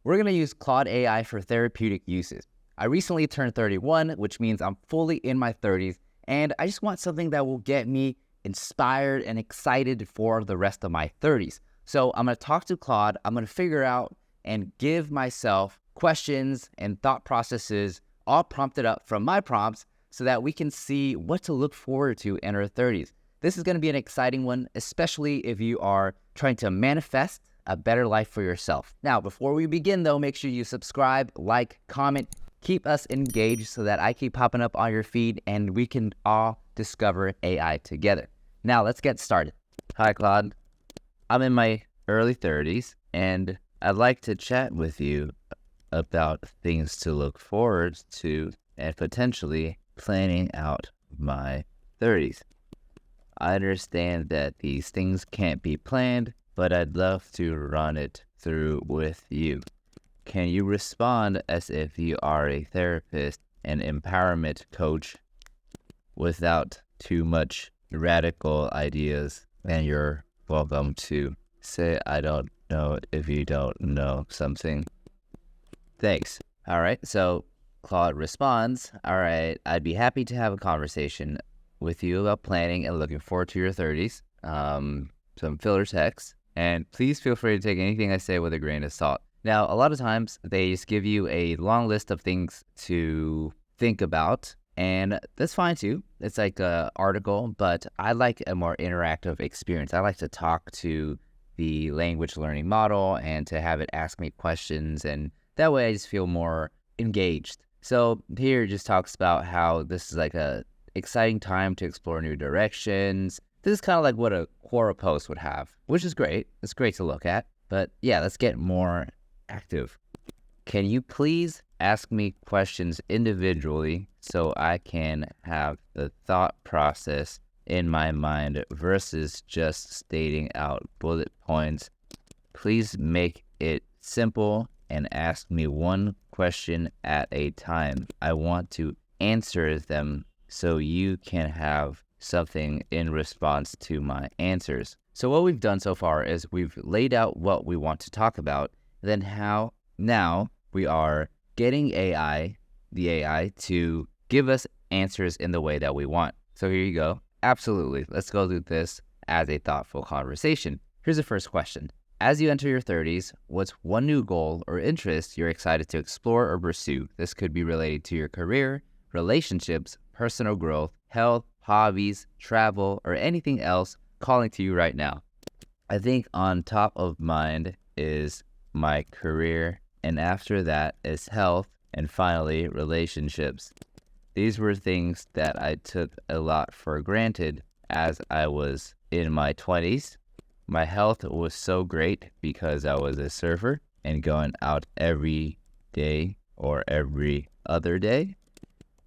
We're going to use Claude AI for therapeutic uses. I recently turned 31, which means I'm fully in my 30s, and I just want something that will get me inspired and excited for the rest of my 30s. So I'm going to talk to Claude. I'm going to figure out and give myself questions and thought processes all prompted up from my prompts so that we can see what to look forward to in our 30s. This is going to be an exciting one, especially if you are trying to manifest a better life for yourself. Now, before we begin though, make sure you subscribe, like, comment, keep us engaged so that I keep popping up on your feed and we can all discover AI together. Now, let's get started. Hi, Claude. I'm in my early 30s and I'd like to chat with you about things to look forward to and potentially planning out my 30s. I understand that these things can't be planned, but I'd love to run it through with you. Can you respond as if you are a therapist and empowerment coach without too much radical ideas? And you're welcome to say, I don't know if you don't know something. Thanks. All right, so Claude responds, all right, I'd be happy to have a conversation with you about planning and looking forward to your 30s. Some filler text. And please feel free to take anything I say with a grain of salt. Now, a lot of times they just give you a long list of things to think about, and that's fine too. It's like an article, but I like a more interactive experience. I like to talk to the language learning model and to have it ask me questions, and that way I just feel more engaged. So here it just talks about how this is like a exciting time to explore new directions. This is kind of like what a Quora post would have, which is great. It's great to look at. But yeah, let's get more active. Can you please ask me questions individually so I can have the thought process in my mind versus just stating out bullet points? Please make it simple and ask me one question at a time. I want to answer them so you can have something in response to my answers. So what we've done so far is we've laid out what we want to talk about, then how now we are getting the AI to give us answers in the way that we want. So here you go. Absolutely. Let's go through this as a thoughtful conversation. Here's the first question. As you enter your 30s, what's one new goal or interest you're excited to explore or pursue? This could be related to your career, relationships, personal growth, health, hobbies, travel, or anything else calling to you right now. I think on top of mind is my career, and after that is health, and finally relationships. These were things that I took a lot for granted as I was in my 20s. My health was so great because I was a surfer and going out every day or every other day.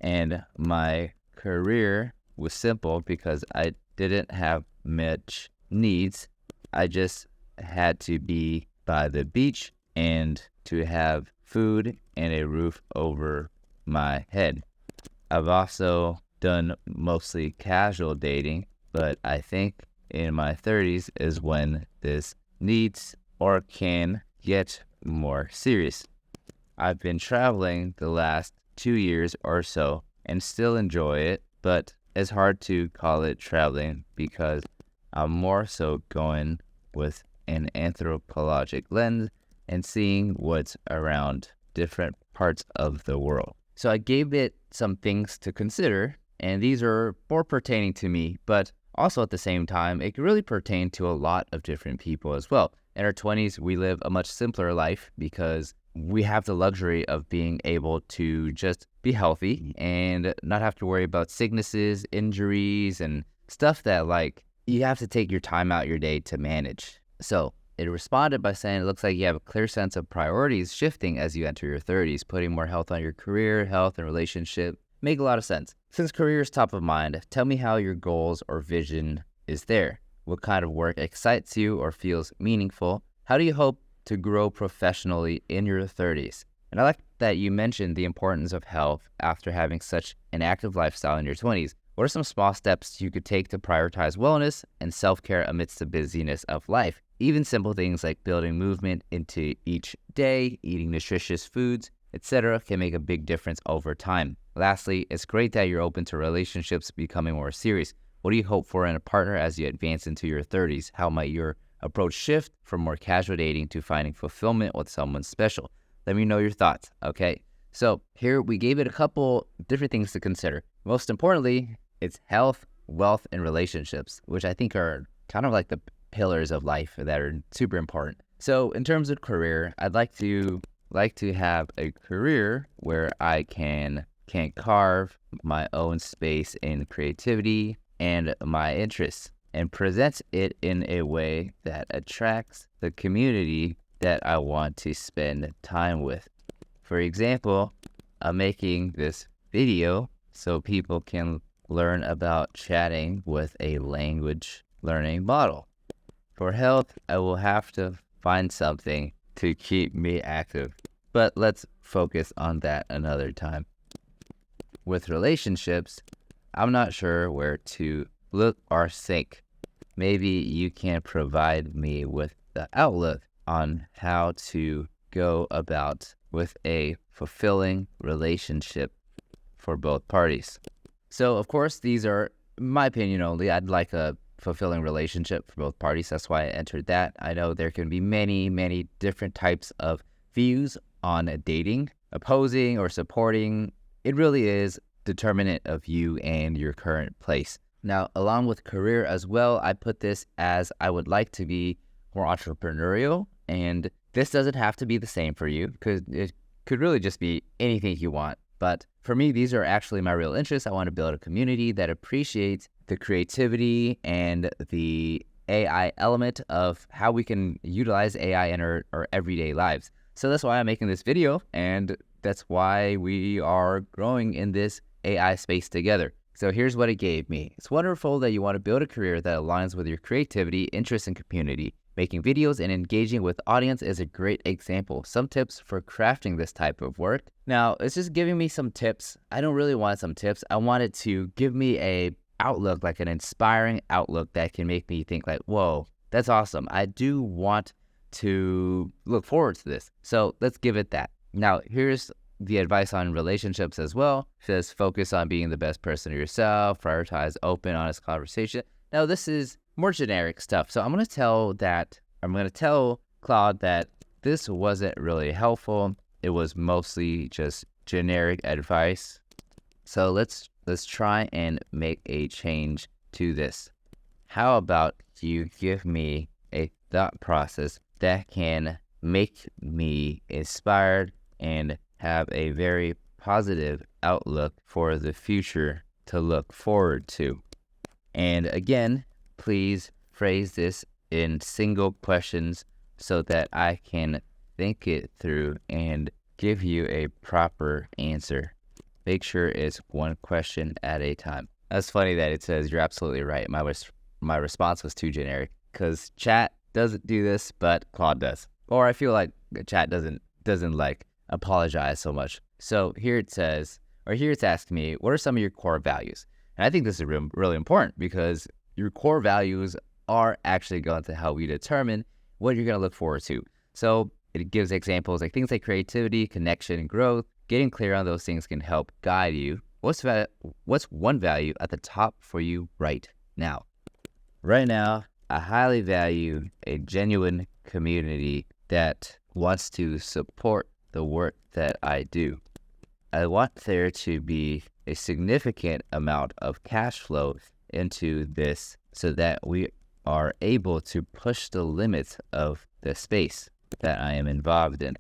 And my career was simple because I didn't have much needs. I just had to be by the beach and to have food and a roof over my head. I've also done mostly casual dating, but I think in my 30s is when this needs or can get more serious. I've been traveling the last 2 years or so and still enjoy it, but it's hard to call it traveling because I'm more so going with an anthropologic lens and seeing what's around different parts of the world. So I gave it some things to consider, and these are more pertaining to me, but also at the same time, it can really pertain to a lot of different people as well. In our 20s, we live a much simpler life because we have the luxury of being able to just be healthy and not have to worry about sicknesses, injuries, and stuff that like you have to take your time out your day to manage. So it responded by saying, it looks like you have a clear sense of priorities shifting as you enter your 30s, putting more health on your career, health, and relationship. Make a lot of sense. Since career is top of mind, tell me how your goals or vision is there. What kind of work excites you or feels meaningful? How do you hope to grow professionally in your 30s? And I like that you mentioned the importance of health after having such an active lifestyle in your 20s. What are some small steps you could take to prioritize wellness and self-care amidst the busyness of life? Even simple things like building movement into each day, eating nutritious foods, etc. can make a big difference over time. Lastly, it's great that you're open to relationships becoming more serious. What do you hope for in a partner as you advance into your 30s? How might your approach shift from more casual dating to finding fulfillment with someone special? Let me know your thoughts, okay? So here we gave it a couple different things to consider. Most importantly, it's health, wealth, and relationships, which I think are kind of like the pillars of life that are super important. So in terms of career, I'd like to have a career where I can carve my own space in creativity and my interests and present it in a way that attracts the community that I want to spend time with. For example, I'm making this video so people can learn about chatting with a language learning model. For health, I will have to find something to keep me active, but let's focus on that another time. With relationships, I'm not sure where to look or think. Maybe you can provide me with the outlook on how to go about with a fulfilling relationship for both parties. So, of course, these are my opinion only. I'd like a fulfilling relationship for both parties. That's why I entered that. I know there can be many, many different types of views on dating, opposing or supporting. It really is determinant of you and your current place. Now, along with career as well, I put this as I would like to be more entrepreneurial, and this doesn't have to be the same for you because it could really just be anything you want. But for me, these are actually my real interests. I want to build a community that appreciates the creativity and the AI element of how we can utilize AI in our everyday lives. So that's why I'm making this video, and that's why we are growing in this AI space together. So here's what it gave me. It's wonderful that you want to build a career that aligns with your creativity, interests, and community. Making videos and engaging with audience is a great example. Some tips for crafting this type of work. Now, it's just giving me some tips. I don't really want some tips. I want it to give me a outlook, like an inspiring outlook that can make me think like, whoa, that's awesome. I do want to look forward to this. So let's give it that. Now, here's the advice on relationships as well. It says focus on being the best person of yourself, prioritize open, honest conversation. Now, this is more generic stuff. So I'm going to tell Claude that this wasn't really helpful. It was mostly just generic advice. So let's try and make a change to this. How about you give me a thought process that can make me inspired and have a very positive outlook for the future to look forward to. And again, please phrase this in single questions so that I can think it through and give you a proper answer. Make sure it's one question at a time. That's funny that it says you're absolutely right. My response was too generic because chat doesn't do this, but Claude does. Or I feel like chat doesn't like apologize so much. So here it says, or here it's asking me, what are some of your core values? And I think this is really important because your core values are actually going to help you determine what you're going to look forward to. So it gives examples like things like creativity, connection, and growth. Getting clear on those things can help guide you. What's one value at the top for you right now? Right now, I highly value a genuine community that wants to support the work that I do. I want there to be a significant amount of cash flow into this so that we are able to push the limits of the space that I am involved in.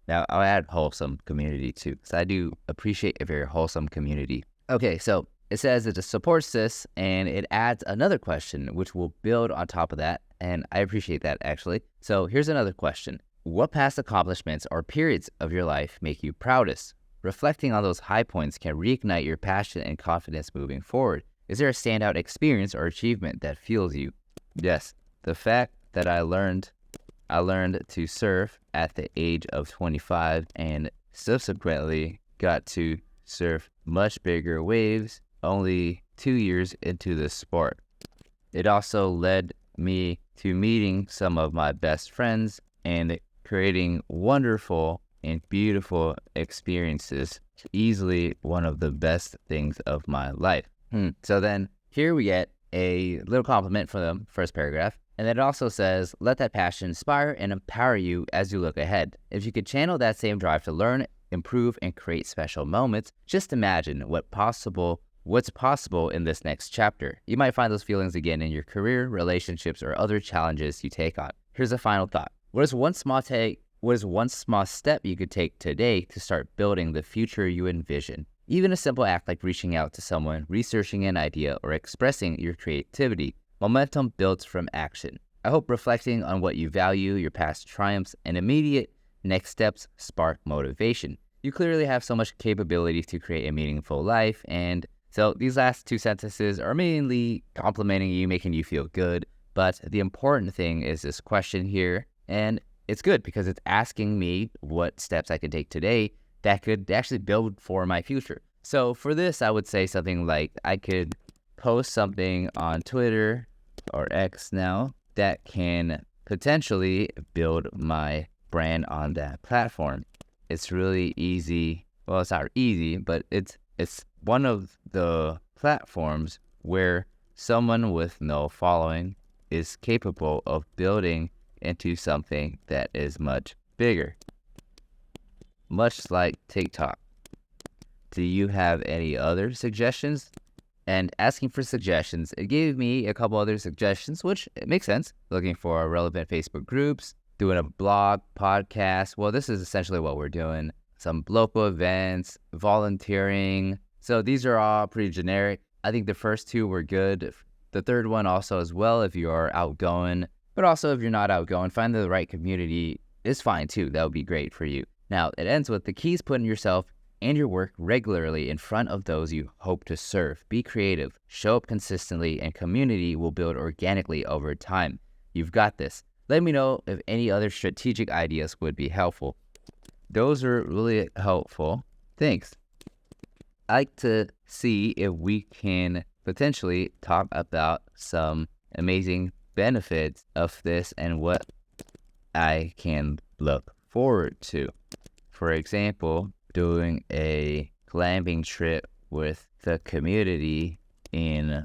Now, I'll add wholesome community too, because I do appreciate a very wholesome community. Okay, so it says it supports this, and it adds another question, which will build on top of that, and I appreciate that, actually. So here's another question. What past accomplishments or periods of your life make you proudest? Reflecting on those high points can reignite your passion and confidence moving forward. Is there a standout experience or achievement that fuels you? Yes, the fact that I learned to surf at the age of 25 and subsequently got to surf much bigger waves only 2 years into the sport. It also led me to meeting some of my best friends and creating wonderful and beautiful experiences. Easily one of the best things of my life. So then here we get a little compliment for the first paragraph. And then it also says, let that passion inspire and empower you as you look ahead. If you could channel that same drive to learn, improve, and create special moments, just imagine what's possible in this next chapter. You might find those feelings again in your career, relationships, or other challenges you take on. Here's a final thought. What is one small step you could take today to start building the future you envision? Even a simple act like reaching out to someone, researching an idea, or expressing your creativity. Momentum builds from action. I hope reflecting on what you value, your past triumphs, and immediate next steps spark motivation. You clearly have so much capability to create a meaningful life, and so these last 2 sentences are mainly complimenting you, making you feel good. But the important thing is this question here, and it's good because it's asking me what steps I could take today that could actually build for my future. So for this, I would say something like I could post something on Twitter or X now that can potentially build my brand on that platform. It's really easy. Well, it's not easy, but it's one of the platforms where someone with no following is capable of building into something that is much bigger. Much like TikTok. Do you have any other suggestions? And asking for suggestions, it gave me a couple other suggestions, which it makes sense. Looking for relevant Facebook groups, doing a blog, podcast. Well, this is essentially what we're doing. Some local events, volunteering. So these are all pretty generic. I think the first 2 were good. The third one also as well if you are outgoing. But also if you're not outgoing, find the right community is fine too. That would be great for you. Now, it ends with the keys putting yourself and your work regularly in front of those you hope to serve. Be creative, show up consistently, and community will build organically over time. You've got this. Let me know if any other strategic ideas would be helpful. Those are really helpful. Thanks. I'd like to see if we can potentially talk about some amazing benefits of this and what I can look forward to. For example, doing a glamping trip with the community in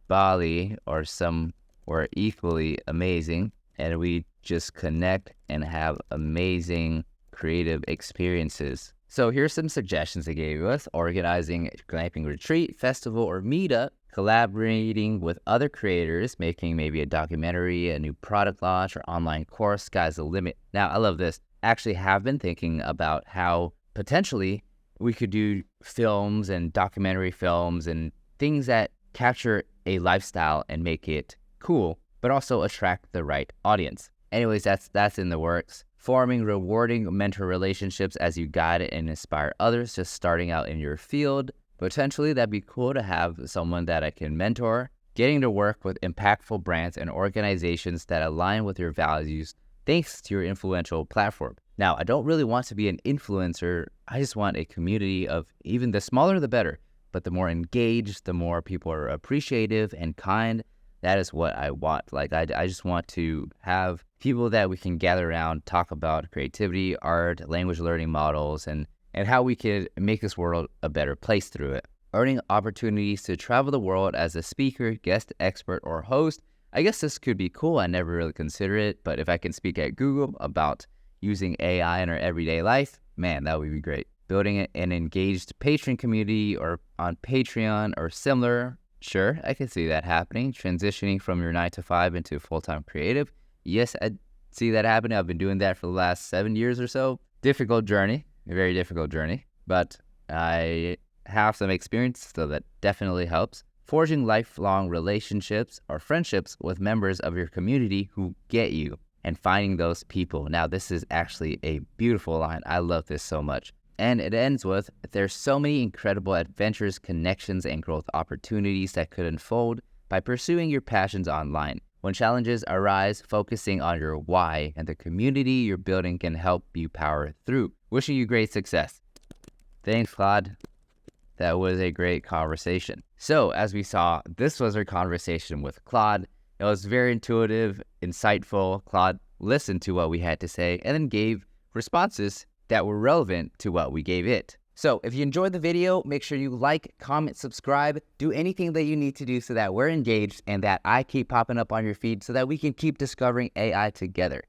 Bali or somewhere equally amazing, and we just connect and have amazing creative experiences. So here's some suggestions they gave us: organizing a glamping retreat, festival, or meetup, collaborating with other creators, making maybe a documentary, a new product launch, or online course. Sky's the limit. Now, I love this. Actually have been thinking about how potentially we could do films and documentary films and things that capture a lifestyle and make it cool, but also attract the right audience. Anyways, that's in the works. Forming rewarding mentor relationships as you guide and inspire others just starting out in your field. Potentially, that'd be cool to have someone that I can mentor. Getting to work with impactful brands and organizations that align with your values thanks to your influential platform. Now, I don't really want to be an influencer. I just want a community of, even the smaller the better, but the more engaged, the more people are appreciative and kind. That is what I want. Like, I just want to have people that we can gather around, talk about creativity, art, language learning models, and how we could make this world a better place through it. Earning opportunities to travel the world as a speaker, guest expert, or host. I guess this could be cool. I never really considered it, but if I can speak at Google about using AI in our everyday life, man, that would be great. Building an engaged patron community or on Patreon or similar. Sure, I can see that happening. Transitioning from your 9-to-5 into full-time creative. Yes, I see that happening. I've been doing that for the last 7 years or so. Difficult journey, a very difficult journey, but I have some experience, so that definitely helps. Forging lifelong relationships or friendships with members of your community who get you, and finding those people. Now, this is actually a beautiful line. I love this so much. And it ends with, there's so many incredible adventures, connections, and growth opportunities that could unfold by pursuing your passions online. When challenges arise, focusing on your why and the community you're building can help you power through. Wishing you great success. Thanks, Claude. That was a great conversation. So as we saw, this was our conversation with Claude. It was very intuitive, insightful. Claude listened to what we had to say and then gave responses that were relevant to what we gave it. So if you enjoyed the video, make sure you like, comment, subscribe, do anything that you need to do so that we're engaged and that I keep popping up on your feed so that we can keep discovering AI together.